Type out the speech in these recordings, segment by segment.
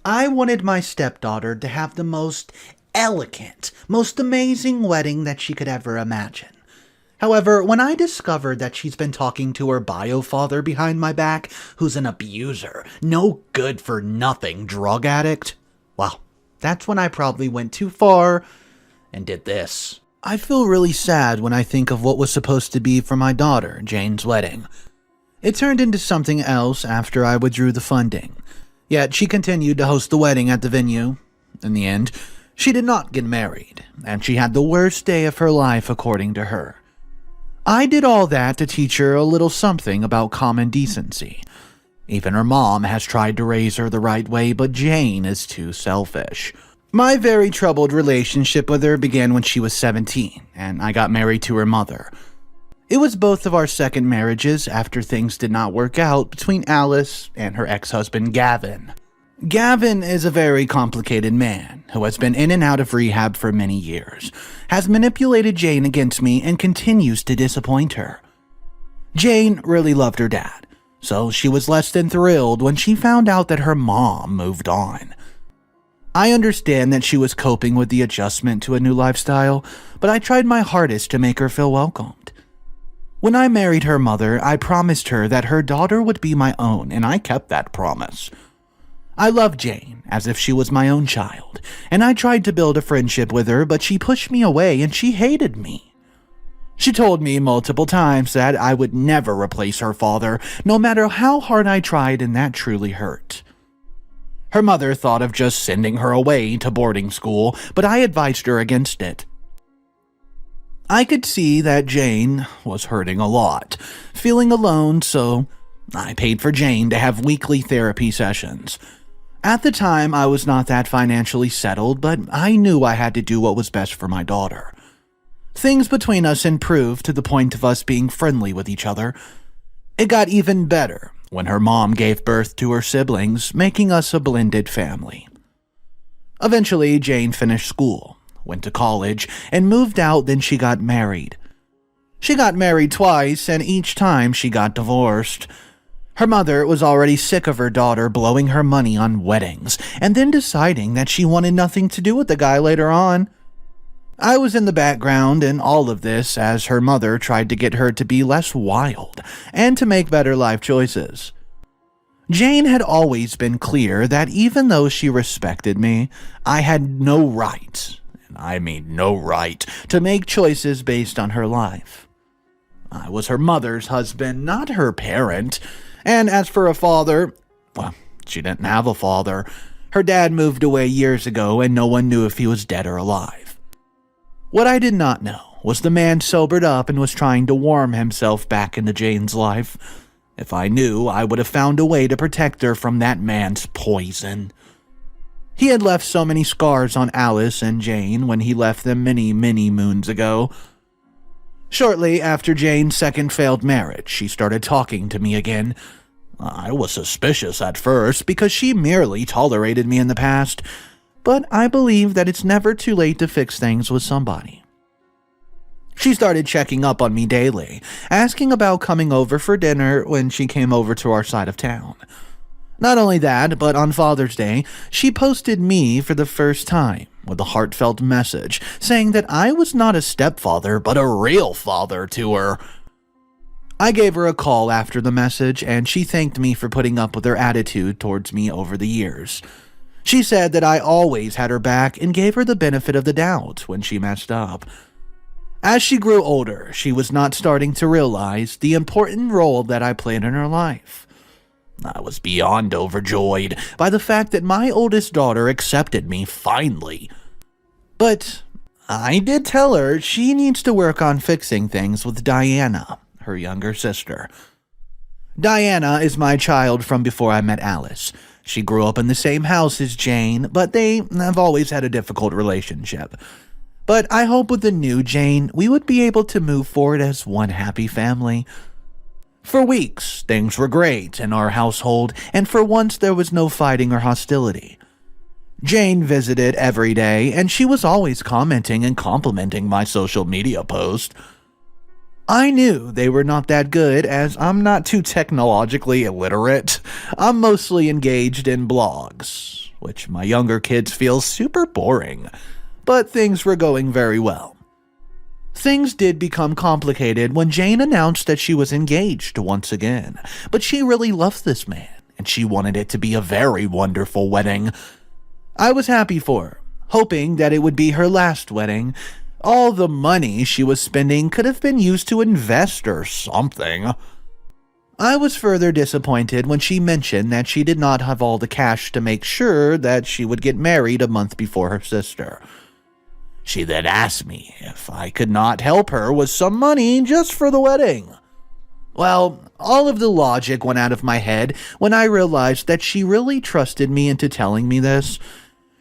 I wanted my stepdaughter to have the most elegant, most amazing wedding that she could ever imagine. However, when I discovered that she's been talking to her bio father behind my back, who's an abuser, no good for nothing drug addict, well, that's when I probably went too far and did this. I feel really sad when I think of what was supposed to be for my daughter, Jane's wedding. It turned into something else after I withdrew the funding. Yet she continued to host the wedding at the venue. In the end, she did not get married, and she had the worst day of her life according to her. I did all that to teach her a little something about common decency. Even her mom has tried to raise her the right way, but Jane is too selfish. My very troubled relationship with her began when she was 17, and I got married to her mother. It was both of our second marriages after things did not work out between Alice and her ex-husband Gavin. Gavin is a very complicated man who has been in and out of rehab for many years, has manipulated Jane against me, and continues to disappoint her. Jane really loved her dad, so she was less than thrilled when she found out that her mom moved on. I understand that she was coping with the adjustment to a new lifestyle, but I tried my hardest to make her feel welcomed. When I married her mother, I promised her that her daughter would be my own, and I kept that promise. I loved Jane as if she was my own child, and I tried to build a friendship with her, but she pushed me away and she hated me. She told me multiple times that I would never replace her father, no matter how hard I tried, and that truly hurt. Her mother thought of just sending her away to boarding school, but I advised her against it. I could see that Jane was hurting a lot, feeling alone, so I paid for Jane to have weekly therapy sessions. At the time, I was not that financially settled, but I knew I had to do what was best for my daughter. Things between us improved to the point of us being friendly with each other. It got even better when her mom gave birth to her siblings, making us a blended family. Eventually, Jane finished school, went to college, and moved out. Then she got married. She got married twice, and each time she got divorced. Her mother was already sick of her daughter blowing her money on weddings, and then deciding that she wanted nothing to do with the guy later on. I was in the background in all of this as her mother tried to get her to be less wild and to make better life choices. Jane had always been clear that even though she respected me, I had no right, and I mean no right, to make choices based on her life. I was her mother's husband, not her parent, and as for a father, well, she didn't have a father. Her dad moved away years ago and no one knew if he was dead or alive. What I did not know was the man sobered up and was trying to worm himself back into Jane's life. If I knew, I would have found a way to protect her from that man's poison. He had left so many scars on Alice and Jane when he left them many, many moons ago. Shortly after Jane's second failed marriage, she started talking to me again. I was suspicious at first because she merely tolerated me in the past, but I believe that it's never too late to fix things with somebody. She started checking up on me daily, asking about coming over for dinner when she came over to our side of town. Not only that, but on Father's Day, she posted me for the first time with a heartfelt message saying that I was not a stepfather, but a real father to her. I gave her a call after the message, and she thanked me for putting up with her attitude towards me over the years. She said that I always had her back and gave her the benefit of the doubt when she messed up. As she grew older, she was not starting to realize the important role that I played in her life. I was beyond overjoyed by the fact that my oldest daughter accepted me finally. But I did tell her she needs to work on fixing things with Diana, her younger sister. Diana is my child from before I met Alice. She grew up in the same house as Jane, but they have always had a difficult relationship. But I hope with the new Jane, we would be able to move forward as one happy family. For weeks, things were great in our household, and for once there was no fighting or hostility. Jane visited every day, and she was always commenting and complimenting my social media posts. I knew they were not that good as I'm not too technologically illiterate. I'm mostly engaged in blogs. which my younger kids feel super boring. But things were going very well. Things did become complicated when Jane announced that she was engaged once again, but she really loved this man, and she wanted it to be a very wonderful wedding. I was happy for her, hoping that it would be her last wedding. All the money she was spending could have been used to invest or something. I was further disappointed when she mentioned that she did not have all the cash to make sure that she would get married a month before her sister. She then asked me if I could not help her with some money just for the wedding. Well, all of the logic went out of my head when I realized that she really trusted me into telling me this.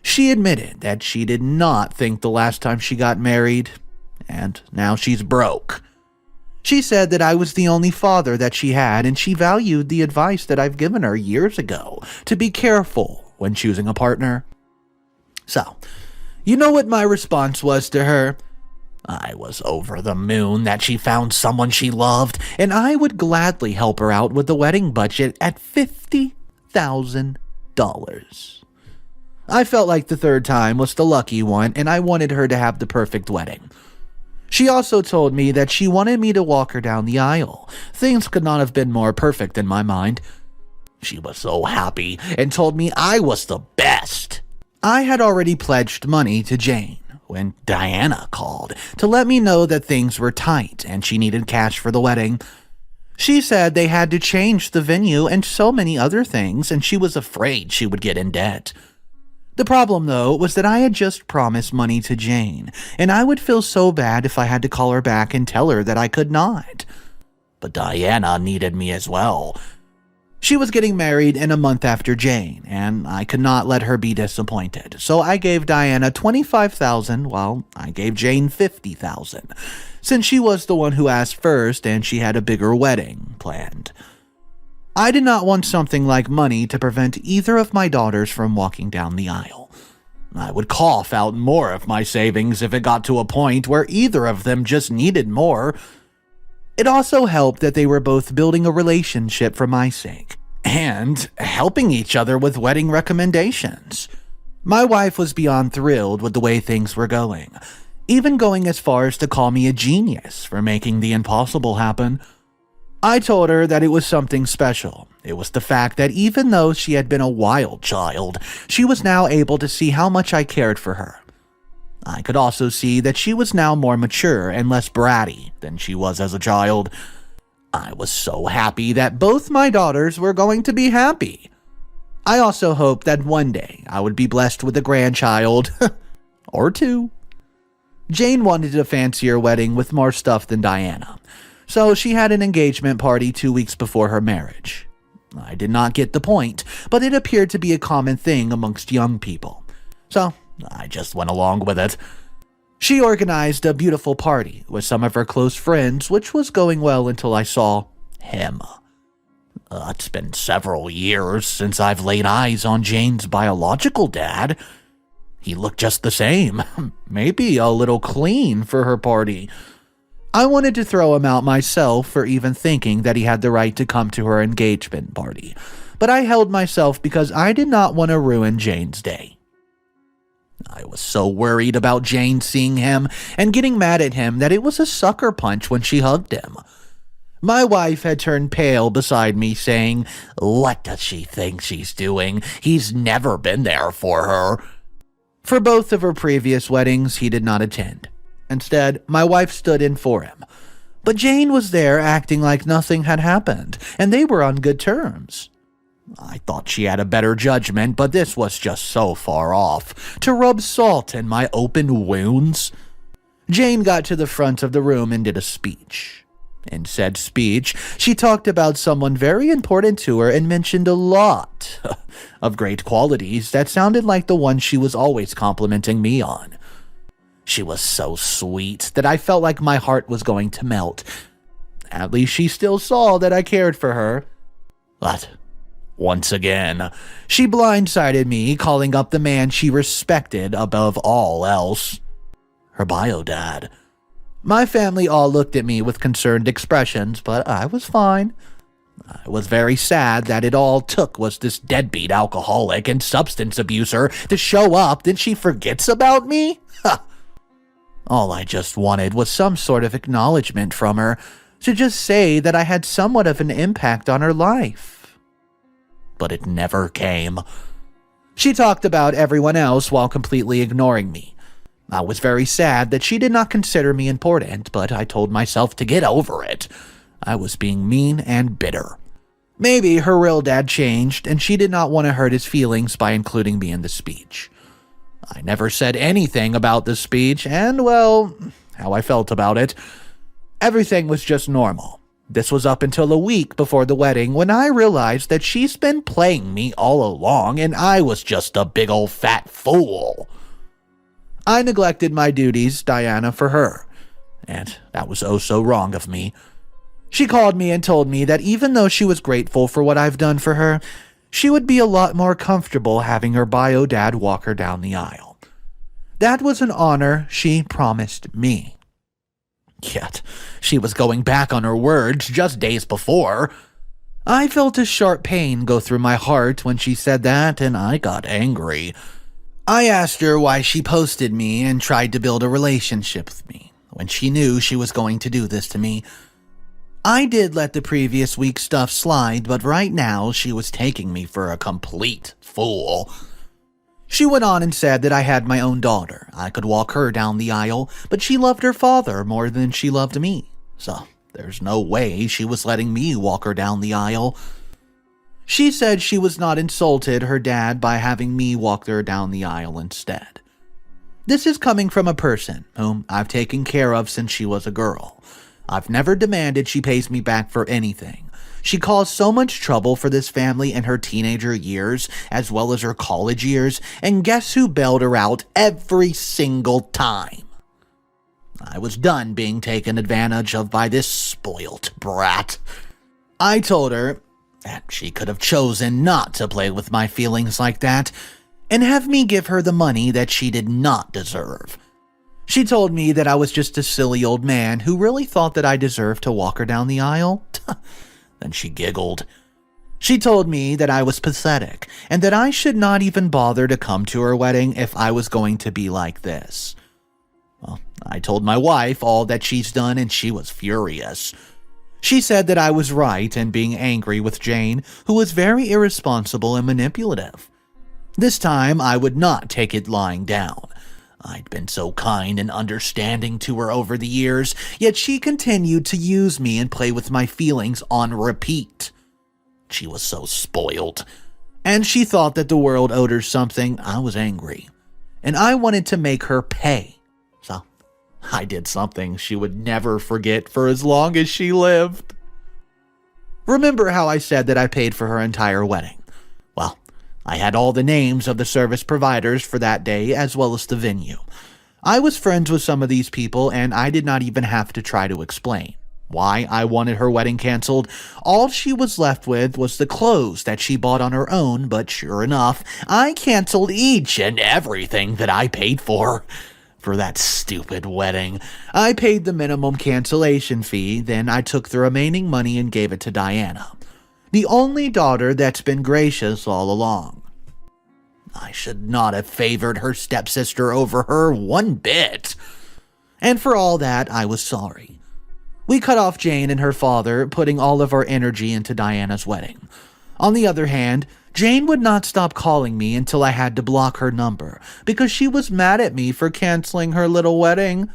She admitted that she did not think the last time she got married, and now she's broke. She said that I was the only father that she had, and she valued the advice that I've given her years ago to be careful when choosing a partner. So, you know what my response was to her? I was over the moon that she found someone she loved, and I would gladly help her out with the wedding budget at $50,000. I felt like the third time was the lucky one, and I wanted her to have the perfect wedding. She also told me that she wanted me to walk her down the aisle. Things could not have been more perfect in my mind. She was so happy and told me I was the best. I had already pledged money to Jane when Diana called to let me know that things were tight and she needed cash for the wedding. She said they had to change the venue and so many other things, and she was afraid she would get in debt. The problem, though, was that I had just promised money to Jane, and I would feel so bad if I had to call her back and tell her that I could not. But Diana needed me as well. She was getting married in a month after Jane, and I could not let her be disappointed. So I gave Diana $25,000 while I gave Jane $50,000, since she was the one who asked first and she had a bigger wedding planned. I did not want something like money to prevent either of my daughters from walking down the aisle. I would cough out more of my savings if it got to a point where either of them just needed more. It also helped that they were both building a relationship for my sake and helping each other with wedding recommendations. My wife was beyond thrilled with the way things were going, even going as far as to call me a genius for making the impossible happen. I told her that it was something special. It was the fact that even though she had been a wild child, she was now able to see how much I cared for her. I could also see that she was now more mature and less bratty than she was as a child. I was so happy that both my daughters were going to be happy. I also hoped that one day I would be blessed with a grandchild. Or two. Jane wanted a fancier wedding with more stuff than Diana, so she had an engagement party 2 weeks before her marriage. I did not get the point, but it appeared to be a common thing amongst young people, so I just went along with it. She organized a beautiful party with some of her close friends, which was going well until I saw him. It's been several years since I've laid eyes on Jane's biological dad. He looked just the same, maybe a little clean for her party. I wanted to throw him out myself for even thinking that he had the right to come to her engagement party, but I held myself because I did not want to ruin Jane's day. I was so worried about Jane seeing him and getting mad at him that it was a sucker punch when she hugged him. My wife had turned pale beside me, saying, "What does she think she's doing? He's never been there for her." For both of her previous weddings, he did not attend. Instead, my wife stood in for him. But Jane was there acting like nothing had happened, and they were on good terms. I thought she had a better judgment, but this was just so far off. To rub salt in my open wounds. Jane got to the front of the room and did a speech. In said speech, she talked about someone very important to her and mentioned a lot of great qualities that sounded like the one she was always complimenting me on. She was so sweet that I felt like my heart was going to melt. At least she still saw that I cared for her. But once again, she blindsided me, calling up the man she respected above all else. Her bio dad. My family all looked at me with concerned expressions, but I was fine. I was very sad that it all took was this deadbeat alcoholic and substance abuser to show up, then she forgets about me? All I just wanted was some sort of acknowledgement from her, to just say that I had somewhat of an impact on her life. But it never came. She talked about everyone else while completely ignoring me. I was very sad that she did not consider me important, but I told myself to get over it. I was being mean and bitter. Maybe her real dad changed, and she did not want to hurt his feelings by including me in the speech. I never said anything about the speech, and, well, how I felt about it. Everything was just normal. This was up until a week before the wedding when I realized that she's been playing me all along, and I was just a big old fat fool. I neglected my duties, Diana, for her, and that was oh so wrong of me. She called me and told me that even though she was grateful for what I've done for her, she would be a lot more comfortable having her bio dad walk her down the aisle. That was an honor she promised me. Yet, she was going back on her words just days before. I felt a sharp pain go through my heart when she said that, and I got angry. I asked her why she posted me and tried to build a relationship with me, when she knew she was going to do this to me. I did let the previous week's stuff slide, but right now she was taking me for a complete fool. She went on and said that I had my own daughter. I could walk her down the aisle, but she loved her father more than she loved me. So there's no way she was letting me walk her down the aisle. She said she was not insulted her dad by having me walk her down the aisle instead. This is coming from a person whom I've taken care of since she was a girl. I've never demanded she pays me back for anything. She caused so much trouble for this family in her teenager years, as well as her college years, and guess who bailed her out every single time? I was done being taken advantage of by this spoilt brat. I told her that she could have chosen not to play with my feelings like that, and have me give her the money that she did not deserve. She told me that I was just a silly old man who really thought that I deserved to walk her down the aisle. Then she giggled. She told me that I was pathetic, and that I should not even bother to come to her wedding if I was going to be like this. Well, I told my wife all that she's done, and she was furious. She said that I was right in being angry with Jane, who was very irresponsible and manipulative. This time, I would not take it lying down. I'd been so kind and understanding to her over the years, yet she continued to use me and play with my feelings on repeat. She was so spoiled, and she thought that the world owed her something. I was angry, and I wanted to make her pay. So I did something she would never forget for as long as she lived. Remember how I said that I paid for her entire wedding? Well, I had all the names of the service providers for that day as well as the venue. I was friends with some of these people, and I did not even have to try to explain why I wanted her wedding canceled. All she was left with was the clothes that she bought on her own, but sure enough, I canceled each and everything that I paid for that stupid wedding. I paid the minimum cancellation fee, then I took the remaining money and gave it to Diana, the only daughter that's been gracious all along. I should not have favored her stepsister over her one bit. And for all that, I was sorry. We cut off Jane and her father, putting all of our energy into Diana's wedding. On the other hand, Jane would not stop calling me until I had to block her number, because she was mad at me for canceling her little wedding.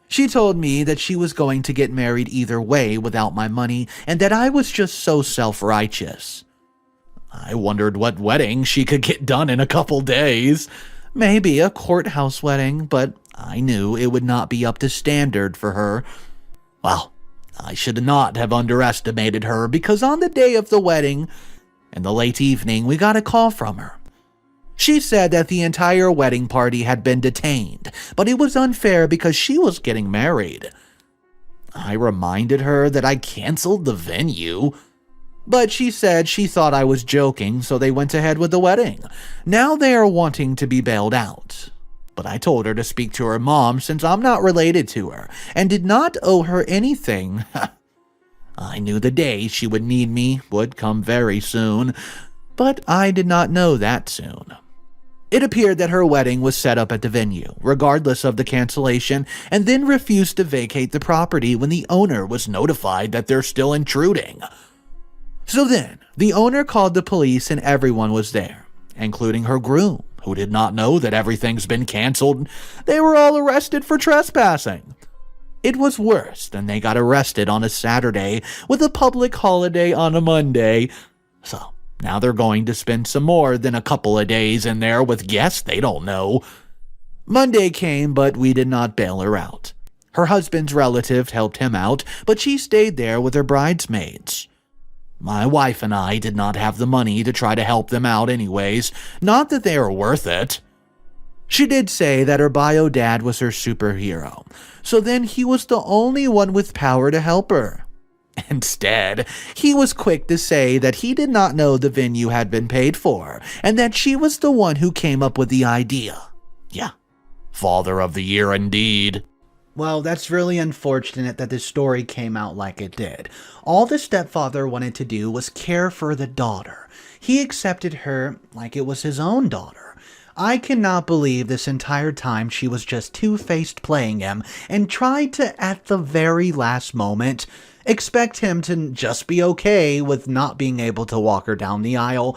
She told me that she was going to get married either way without my money, and that I was just so self-righteous. I wondered what wedding she could get done in a couple days. Maybe a courthouse wedding, but I knew it would not be up to standard for her. Well, I should not have underestimated her, because on the day of the wedding, in the late evening, we got a call from her. She said that the entire wedding party had been detained, but it was unfair because she was getting married. I reminded her that I canceled the venue, but she said she thought I was joking, so they went ahead with the wedding. Now they are wanting to be bailed out. But I told her to speak to her mom since I'm not related to her and did not owe her anything. I knew the day she would need me would come very soon, but I did not know that soon. It appeared that her wedding was set up at the venue, regardless of the cancellation, and then refused to vacate the property when the owner was notified that they're still intruding. So then, the owner called the police and everyone was there, including her groom, who did not know that everything's been canceled. They were all arrested for trespassing. It was worse than they got arrested on a Saturday with a public holiday on a Monday. So, now they're going to spend some more than a couple of days in there with guests they don't know. Monday came, but we did not bail her out. Her husband's relative helped him out, but she stayed there with her bridesmaids. My wife and I did not have the money to try to help them out anyways, not that they are worth it. She did say that her bio dad was her superhero, so then he was the only one with power to help her. Instead, he was quick to say that he did not know the venue had been paid for, and that she was the one who came up with the idea. Yeah, father of the year indeed. Well, that's really unfortunate that this story came out like it did. All the stepfather wanted to do was care for the daughter. He accepted her like it was his own daughter. I cannot believe this entire time she was just two-faced playing him and tried to, at the very last moment, expect him to just be okay with not being able to walk her down the aisle.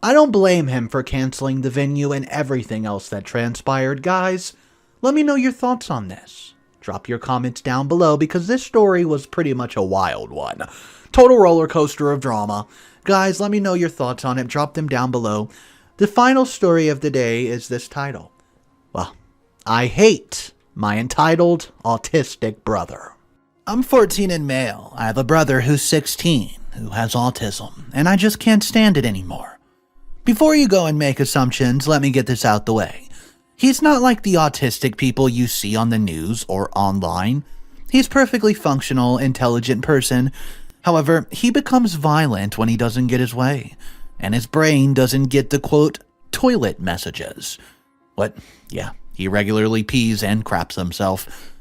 I don't blame him for canceling the venue and everything else that transpired. Guys, let me know your thoughts on this. Drop your comments down below because this story was pretty much a wild one. Total roller coaster of drama. Guys, let me know your thoughts on it. Drop them down below. The final story of the day is this title. Well, I hate my entitled autistic brother. I'm 14 and male. I have a brother who's 16 who has autism, and I just can't stand it anymore. Before you go and make assumptions, let me get this out the way. He's not like the autistic people you see on the news or online. He's a perfectly functional, intelligent person. However, he becomes violent when he doesn't get his way, and his brain doesn't get the, quote, toilet messages. Yeah, he regularly pees and craps himself.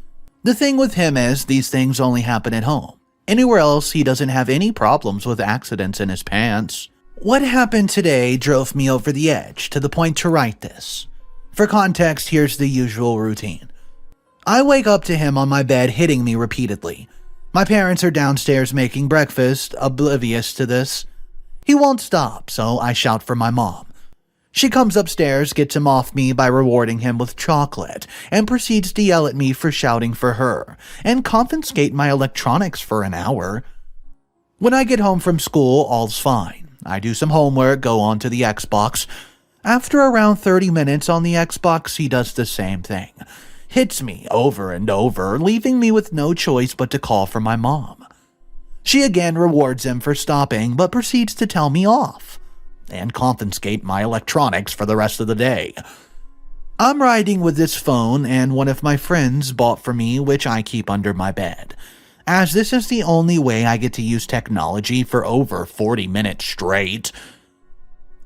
The thing with him is, these things only happen at home. Anywhere else, he doesn't have any problems with accidents in his pants. What happened today drove me over the edge to the point to write this. For context, here's the usual routine. I wake up to him on my bed hitting me repeatedly. My parents are downstairs making breakfast, oblivious to this. He won't stop, so I shout for my mom. She comes upstairs, gets him off me by rewarding him with chocolate, and proceeds to yell at me for shouting for her, and confiscate my electronics for an hour. When I get home from school, all's fine. I do some homework, go on to the Xbox. After around 30 minutes on the Xbox, he does the same thing. Hits me over and over, leaving me with no choice but to call for my mom. She again rewards him for stopping, but proceeds to tell me off and confiscate my electronics for the rest of the day. I'm riding with this phone and one of my friends bought for me, which I keep under my bed, as this is the only way I get to use technology for over 40 minutes straight.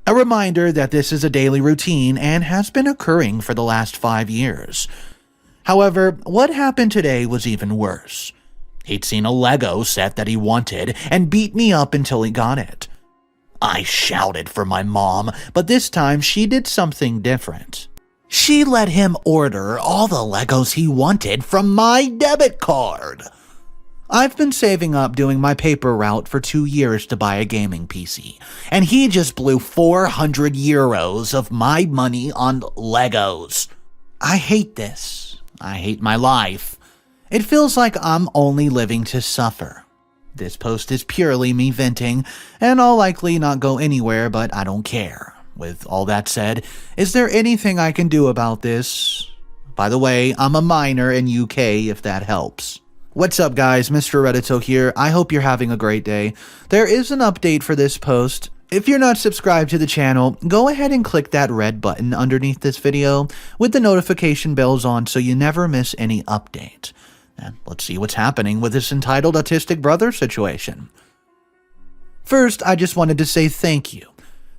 A reminder that this is a daily routine and has been occurring for the last 5 years. However, what happened today was even worse. He'd seen a Lego set that he wanted and beat me up until he got it. I shouted for my mom, but this time she did something different. She let him order all the Legos he wanted from my debit card. I've been saving up doing my paper route for 2 years to buy a gaming PC, and he just blew 400 euros of my money on Legos. I hate this. I hate my life. It feels like I'm only living to suffer. This post is purely me venting, and I'll likely not go anywhere, but I don't care. With all that said, is there anything I can do about this? By the way, I'm a minor in UK if that helps. What's up guys, Mr. Reddito here. I hope you're having a great day. There is an update for this post. If you're not subscribed to the channel, go ahead and click that red button underneath this video with the notification bells on so you never miss any update. And let's see what's happening with this entitled autistic brother situation. First, I just wanted to say thank you.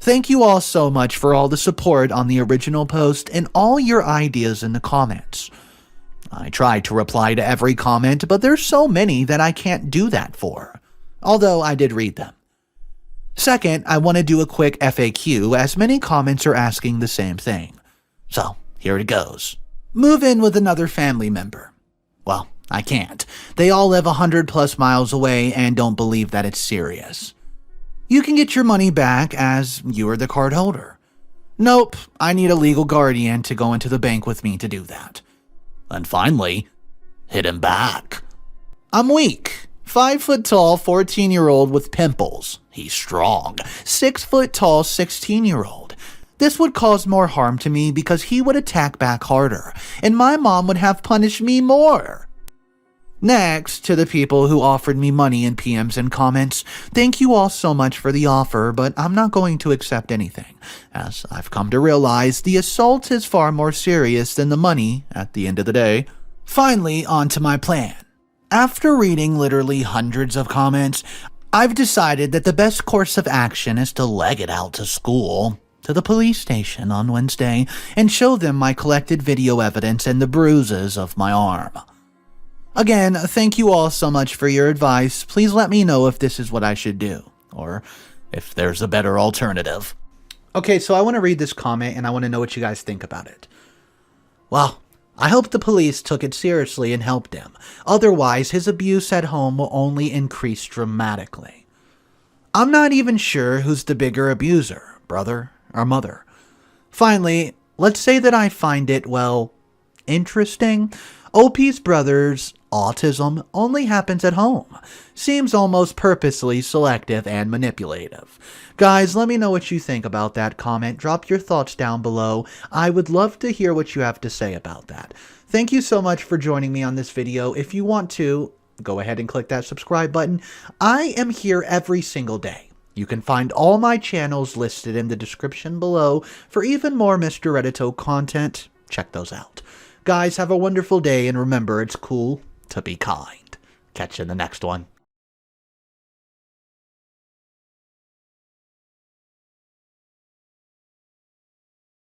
Thank you all so much for all the support on the original post and all your ideas in the comments. I tried to reply to every comment, but there's so many that I can't do that for. although I did read them. Second, I want to do a quick FAQ as many comments are asking the same thing. So, here it goes. Move in with another family member. Well, I can't. They all live 100+ miles away and don't believe that it's serious. You can get your money back as you are the card holder. Nope, I need a legal guardian to go into the bank with me to do that. And finally, hit him back. I'm weak. 5 foot tall, 14-year-old with pimples. He's strong. 6 foot tall, 16-year-old. This would cause more harm to me because he would attack back harder, and my mom would have punished me more. Next, to the people who offered me money in PMs and comments, thank you all so much for the offer, but I'm not going to accept anything, as I've come to realize the assault is far more serious than the money at the end of the day. Finally, on to my plan. After reading literally hundreds of comments, I've decided that the best course of action is to leg it out to school, to the police station on Wednesday, and show them my collected video evidence and the bruises of my arm. Again, thank you all so much for your advice. Please let me know if this is what I should do, or if there's a better alternative. Okay, so I want to read this comment and I want to know what you guys think about it. Well, I hope the police took it seriously and helped him. Otherwise, his abuse at home will only increase dramatically. I'm not even sure who's the bigger abuser, brother or mother. Finally, let's say that I find it, well, interesting. OP's brother's autism only happens at home. Seems almost purposely selective and manipulative. Guys, let me know what you think about that comment. Drop your thoughts down below. I would love to hear what you have to say about that. Thank you so much for joining me on this video. If you want to, go ahead and click that subscribe button. I am here every single day. You can find all my channels listed in the description below for even more Mr. Reddito content. Check those out. Guys, have a wonderful day, and remember, it's cool to be kind. Catch you in the next one.